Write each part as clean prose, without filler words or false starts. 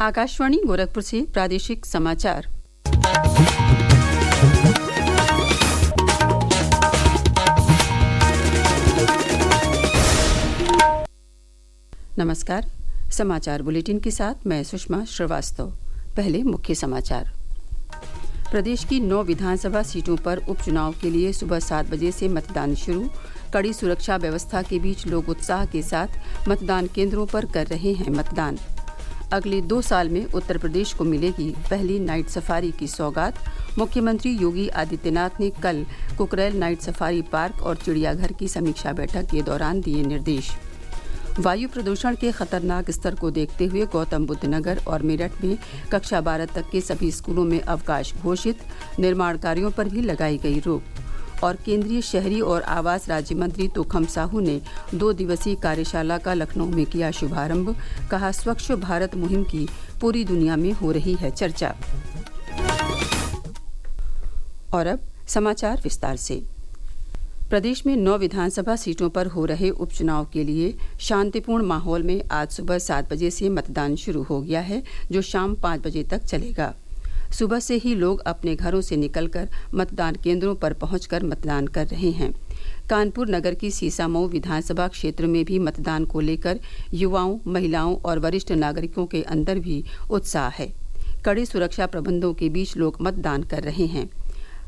आकाशवाणी गोरखपुर से प्रादेशिक समाचार। नमस्कार। समाचार बुलेटिन के साथ मैं सुषमा श्रीवास्तव। पहले मुख्य समाचार। प्रदेश की 9 विधानसभा सीटों पर उपचुनाव के लिए सुबह 7 बजे से मतदान शुरू। कड़ी सुरक्षा व्यवस्था के बीच लोग उत्साह के साथ मतदान केंद्रों पर कर रहे हैं मतदान। अगले 2 साल में उत्तर प्रदेश को मिलेगी पहली नाइट सफारी की सौगात। मुख्यमंत्री योगी आदित्यनाथ ने कल कुकरेल नाइट सफारी पार्क और चिड़ियाघर की समीक्षा बैठक के दौरान दिए निर्देश। वायु प्रदूषण के खतरनाक स्तर को देखते हुए गौतम बुद्ध नगर और मेरठ में कक्षा 12 तक के सभी स्कूलों में अवकाश घोषित। निर्माण कार्यों पर भी लगाई गई रोक। और केंद्रीय शहरी और आवास राज्य मंत्री तोखम साहू ने 2 दिवसीय कार्यशाला का लखनऊ में किया शुभारंभ। कहा, स्वच्छ भारत मुहिम की पूरी दुनिया में हो रही है चर्चा। और अब समाचार विस्तार से। प्रदेश में 9 विधानसभा सीटों पर हो रहे उपचुनाव के लिए शांतिपूर्ण माहौल में आज सुबह 7 बजे से मतदान शुरू हो गया है, जो शाम 5 बजे तक चलेगा। सुबह से ही लोग अपने घरों से निकलकर मतदान केंद्रों पर पहुंचकर मतदान कर रहे हैं। कानपुर नगर की सीसामऊ विधानसभा क्षेत्र में भी मतदान को लेकर युवाओं, महिलाओं और वरिष्ठ नागरिकों के अंदर भी उत्साह है। कड़े सुरक्षा प्रबंधों के बीच लोग मतदान कर रहे हैं।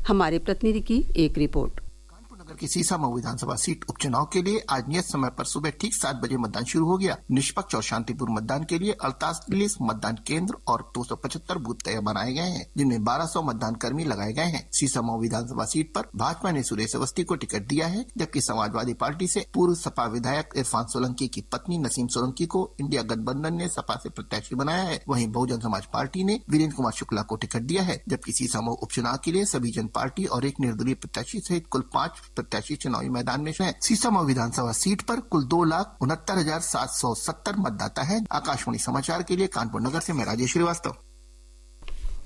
हमारे प्रतिनिधि की एक रिपोर्ट। नगर की सीसामऊ विधानसभा सीट उपचुनाव के लिए आज नियत समय पर सुबह ठीक 7 बजे मतदान शुरू हो गया। निष्पक्ष और शांतिपूर्ण मतदान के लिए 48 मतदान केंद्र और 275 बूथ तय बनाए गए हैं, जिनमें 1200 मतदान कर्मी लगाए गए हैं। सीसामऊ विधानसभा सीट पर भाजपा ने सुरेश अवस्थी को टिकट दिया है, जबकि समाजवादी पार्टी से पूर्व सपा विधायक इरफान सोलंकी की पत्नी नसीम सोलंकी को इंडिया गठबंधन ने सपा से प्रत्याशी बनाया है। वहीं बहुजन समाज पार्टी ने वीरेंद्र कुमार शुक्ला को टिकट दिया है, जबकि सीसामऊ उपचुनाव के लिए सभी जन पार्टी और एक निर्दलीय प्रत्याशी सहित कुल 5 प्रत्याशी चुनावी मैदान में हैं। सीसामऊ विधानसभा सीट पर कुल 2,69,770 मतदाता हैं। आकाशवाणी समाचार के लिए कानपुर नगर से मैं राजेश श्रीवास्तव।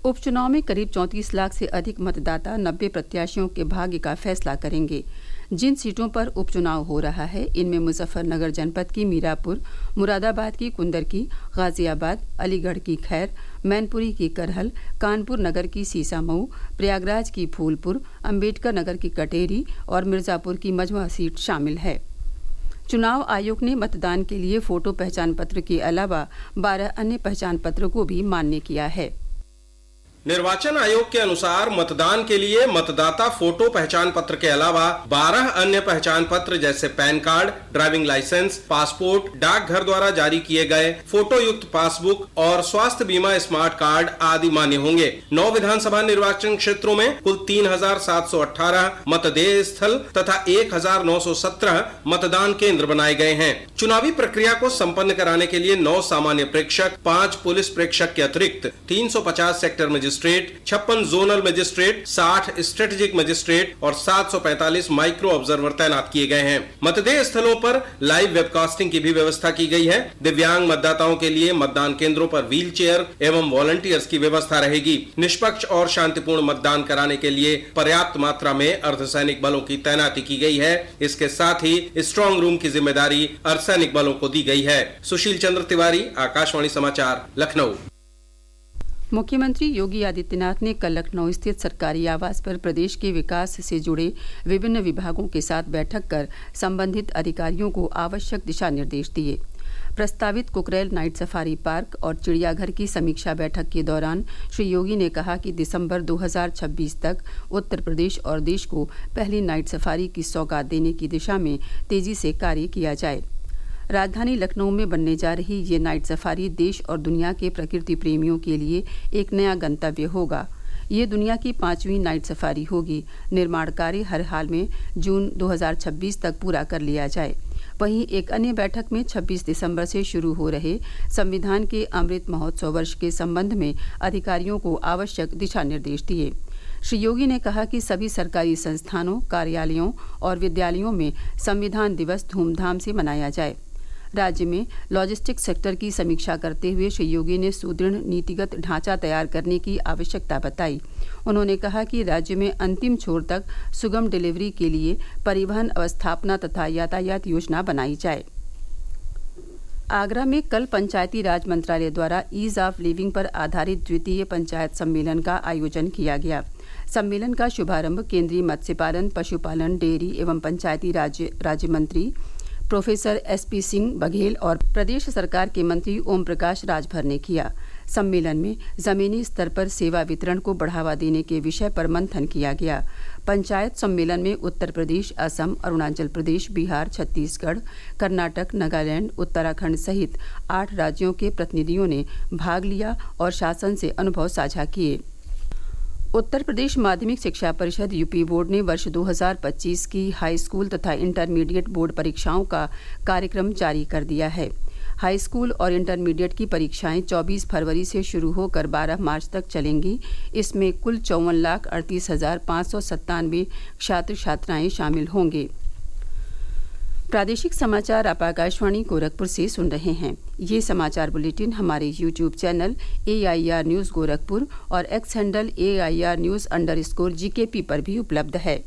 उपचुनाव में करीब 34 लाख से अधिक मतदाता 90 प्रत्याशियों के भाग्य का फैसला करेंगे। जिन सीटों पर उपचुनाव हो रहा है, इनमें मुजफ्फरनगर जनपद की मीरापुर, मुरादाबाद की कुंदरकी, गाजियाबाद, अलीगढ़ की खैर, मैनपुरी की करहल, कानपुर नगर की सीसामऊ, प्रयागराज की फूलपुर, अंबेडकर नगर की कटेरी और मिर्जापुर की मजवा सीट शामिल है। चुनाव आयोग ने मतदान के लिए फोटो पहचान पत्र के अलावा 12 अन्य पहचान पत्र को भी मान्य किया है। निर्वाचन आयोग के अनुसार मतदान के लिए मतदाता फोटो पहचान पत्र के अलावा 12 अन्य पहचान पत्र जैसे PAN card, driving licence, passport, डाकघर द्वारा जारी किए गए फोटो युक्त पासबुक और स्वास्थ्य बीमा स्मार्ट कार्ड आदि मान्य होंगे। 9 विधानसभा निर्वाचन क्षेत्रों में कुल 3,718 मतदेय स्थल तथा 1,917 मतदान केंद्र बनाए गए हैं। चुनावी प्रक्रिया को संपन्न कराने के लिए 9 सामान्य प्रेक्षक, 5 पुलिस प्रेक्षक के अतिरिक्त 350 sector magistrate, 56 zonal magistrate, 60 strategic magistrate और 745 माइक्रो ऑब्जर्वर तैनात किए गए हैं। मतदेय स्थलों पर लाइव वेबकास्टिंग की भी व्यवस्था की गई है। दिव्यांग मतदाताओं के लिए मतदान केंद्रों पर व्हील चेयर एवं वॉलंटियर्स की व्यवस्था रहेगी। निष्पक्ष और शांतिपूर्ण मतदान कराने के लिए पर्याप्त मात्रा में अर्धसैनिक बलों की तैनाती की गई है। इसके साथ ही स्ट्रांग रूम की जिम्मेदारी अर्धसैनिक बलों को दी गई है। सुशील चंद्र तिवारी, आकाशवाणी समाचार, लखनऊ। मुख्यमंत्री योगी आदित्यनाथ ने कल लखनऊ स्थित सरकारी आवास पर प्रदेश के विकास से जुड़े विभिन्न विभागों के साथ बैठक कर संबंधित अधिकारियों को आवश्यक दिशा निर्देश दिए। प्रस्तावित कुकरेल नाइट सफारी पार्क और चिड़ियाघर की समीक्षा बैठक के दौरान श्री योगी ने कहा कि दिसंबर 2026 तक उत्तर प्रदेश और देश को पहली नाइट सफारी की सौगात देने की दिशा में तेजी से कार्य किया जाए। राजधानी लखनऊ में बनने जा रही ये नाइट सफारी देश और दुनिया के प्रकृति प्रेमियों के लिए एक नया गंतव्य होगा। ये दुनिया की 5वीं नाइट सफारी होगी। निर्माण कार्य हर हाल में जून 2026 तक पूरा कर लिया जाए। वहीं एक अन्य बैठक में 26 दिसंबर से शुरू हो रहे संविधान के अमृत महोत्सव वर्ष के संबंध में अधिकारियों को आवश्यक दिशा निर्देश दिए। श्री योगी ने कहा कि सभी सरकारी संस्थानों, कार्यालयों और विद्यालयों में संविधान दिवस धूमधाम से मनाया जाए। राज्य में लॉजिस्टिक्स सेक्टर की समीक्षा करते हुए श्री योगी ने सुदृढ़ नीतिगत ढांचा तैयार करने की आवश्यकता बताई। उन्होंने कहा कि राज्य में अंतिम छोर तक सुगम डिलीवरी के लिए परिवहन अवस्थापना तथा यातायात योजना बनाई जाए। आगरा में कल पंचायती राज मंत्रालय द्वारा ईज ऑफ लिविंग पर आधारित द्वितीय पंचायत सम्मेलन का आयोजन किया गया। सम्मेलन का शुभारंभ केंद्रीय मत्स्य पालन, पशुपालन, डेयरी एवं पंचायती राज्य मंत्री प्रोफेसर SP सिंह बघेल और प्रदेश सरकार के मंत्री ओम प्रकाश राजभर ने किया। सम्मेलन में जमीनी स्तर पर सेवा वितरण को बढ़ावा देने के विषय पर मंथन किया गया। पंचायत सम्मेलन में उत्तर प्रदेश, असम, अरुणाचल प्रदेश, बिहार, छत्तीसगढ़, कर्नाटक, नागालैंड, उत्तराखंड सहित 8 राज्यों के प्रतिनिधियों ने भाग लिया और शासन से अनुभव साझा किए। उत्तर प्रदेश माध्यमिक शिक्षा परिषद UP बोर्ड ने वर्ष 2025 की हाई स्कूल तथा इंटरमीडिएट बोर्ड परीक्षाओं का कार्यक्रम जारी कर दिया है। हाई स्कूल और इंटरमीडिएट की परीक्षाएं 24 फरवरी से शुरू होकर 12 मार्च तक चलेंगी। इसमें कुल 54,38,597 छात्र छात्राएं शामिल होंगे। प्रादेशिक समाचार आप आकाशवाणी गोरखपुर से सुन रहे हैं। ये समाचार बुलेटिन हमारे YouTube channel AIR news Gorakhpur और X हैंडल AIR न्यूज़_GKP पर भी उपलब्ध है।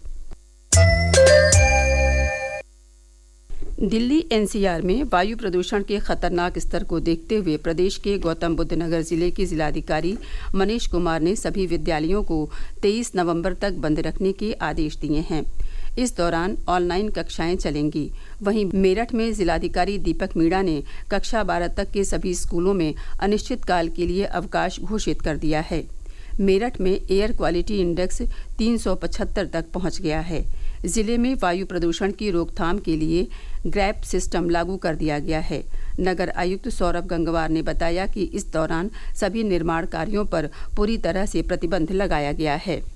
दिल्ली NCR में वायु प्रदूषण के खतरनाक स्तर को देखते हुए प्रदेश के गौतम बुद्ध नगर जिले के जिलाधिकारी मनीष कुमार ने सभी विद्यालयों को 23 नवंबर तक बंद रखने के आदेश दिए हैं। इस दौरान ऑनलाइन कक्षाएं चलेंगी। वहीं मेरठ में जिलाधिकारी दीपक मीणा ने कक्षा 12 तक के सभी स्कूलों में अनिश्चितकाल के लिए अवकाश घोषित कर दिया है। मेरठ में एयर क्वालिटी इंडेक्स 375 तक पहुंच गया है। जिले में वायु प्रदूषण की रोकथाम के लिए ग्रैप सिस्टम लागू कर दिया गया है। नगर आयुक्त सौरभ गंगवार ने बताया कि इस दौरान सभी निर्माण कार्यों पर पूरी तरह से प्रतिबंध लगाया गया है।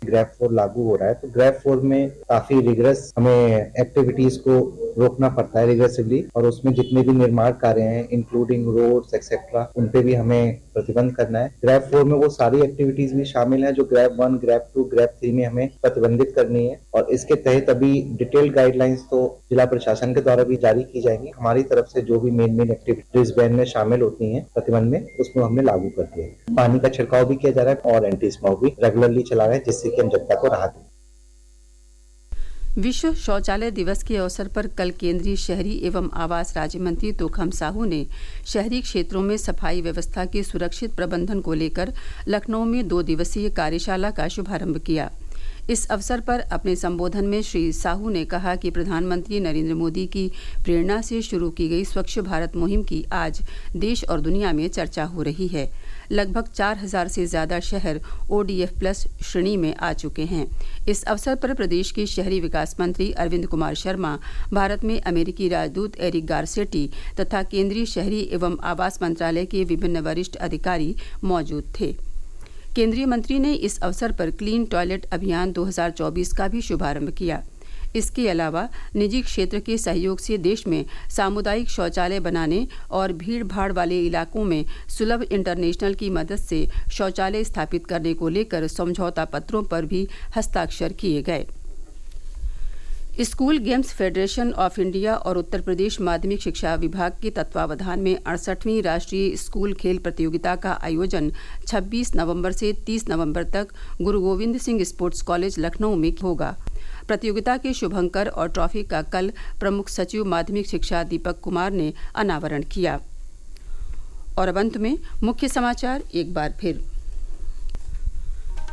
ग्रैप 4 लागू हो रहा है, तो ग्रैप 4 में काफी रिगरस हमें एक्टिविटीज को रोकना पड़ता है रिगरसिवली, और उसमें जितने भी निर्माण कार्य हैं इंक्लूडिंग रोड्स एक्सेट्रा, उन पे भी हमें प्रतिबंध करना है। ग्रैप 4 में वो सारी एक्टिविटीज भी शामिल हैं जो ग्रैप 1, ग्रैप 2, ग्रैप 3 में हमें प्रतिबंधित करनी है, और इसके तहत अभी डिटेल्ड गाइडलाइंस तो जिला प्रशासन के द्वारा भी जारी की जाएंगी। हमारी तरफ से जो भी मेन एक्टिविटीज बैन में शामिल होती हैं प्रतिबंध में, उसमें हमने लागू कर दिया है। पानी का छिड़काव भी किया जा रहा है और एंटी स्मोक भी रेगुलरली चला रहा है, जिससे कि हम जनता को राहत दें। विश्व शौचालय दिवस के अवसर पर कल केंद्रीय शहरी एवं आवास राज्य मंत्री तोखम साहू ने शहरी क्षेत्रों में सफाई व्यवस्था के सुरक्षित प्रबंधन को लेकर लखनऊ में 2 दिवसीय कार्यशाला का शुभारंभ किया। इस अवसर पर अपने संबोधन में श्री साहू ने कहा कि प्रधानमंत्री नरेंद्र मोदी की प्रेरणा से शुरू की गई स्वच्छ भारत मुहिम की आज देश और दुनिया में चर्चा हो रही है। लगभग 4000 से ज़्यादा शहर ODF+ श्रेणी में आ चुके हैं। इस अवसर पर प्रदेश के शहरी विकास मंत्री अरविंद कुमार शर्मा, भारत में अमेरिकी राजदूत एरिक गारसेटी तथा केंद्रीय शहरी एवं आवास मंत्रालय के विभिन्न वरिष्ठ अधिकारी मौजूद थे। केंद्रीय मंत्री ने इस अवसर पर क्लीन टॉयलेट अभियान 2024 का भी शुभारंभ किया। इसके अलावा निजी क्षेत्र के सहयोग से देश में सामुदायिक शौचालय बनाने और भीड़ भाड़ वाले इलाकों में सुलभ इंटरनेशनल की मदद से शौचालय स्थापित करने को लेकर समझौता पत्रों पर भी हस्ताक्षर किए गए। School games federation of India और उत्तर प्रदेश माध्यमिक शिक्षा विभाग के तत्वावधान में 68वीं राष्ट्रीय स्कूल खेल प्रतियोगिता का आयोजन 26 नवंबर से 30 नवंबर तक गुरु गोविंद सिंह स्पोर्ट्स कॉलेज लखनऊ में होगा। प्रतियोगिता के शुभंकर और ट्रॉफी का कल प्रमुख सचिव माध्यमिक शिक्षा दीपक कुमार ने अनावरण किया। और अब अंत में मुख्य समाचार एक बार फिर।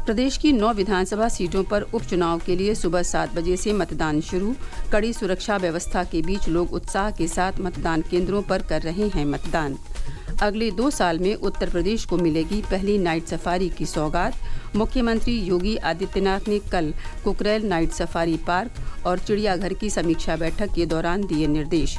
प्रदेश की 9 विधानसभा सीटों पर उपचुनाव के लिए सुबह 7 बजे से मतदान शुरू। कड़ी सुरक्षा व्यवस्था के बीच लोग उत्साह के साथ मतदान केंद्रों पर कर रहे हैं मतदान। अगले 2 साल में उत्तर प्रदेश को मिलेगी पहली नाइट सफारी की सौगात। मुख्यमंत्री योगी आदित्यनाथ ने कल कुकरेल नाइट सफारी पार्क और चिड़ियाघर की समीक्षा बैठक के दौरान दिए निर्देश।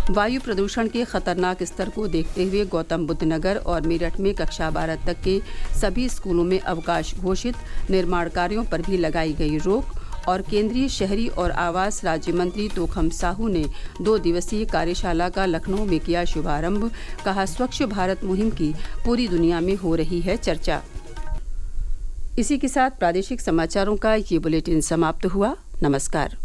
वायु प्रदूषण के खतरनाक स्तर को देखते हुए गौतम बुद्ध नगर और मेरठ में कक्षा 12 तक के सभी स्कूलों में अवकाश घोषित। निर्माण कार्यों पर भी लगाई गई रोक। और केंद्रीय शहरी और आवास राज्य मंत्री तोखम साहू ने 2 दिवसीय कार्यशाला का लखनऊ में किया शुभारंभ। कहा, स्वच्छ भारत मुहिम की पूरी दुनिया में हो रही है चर्चा। इसी के साथ प्रादेशिक समाचारों का ये बुलेटिन समाप्त हुआ। नमस्कार।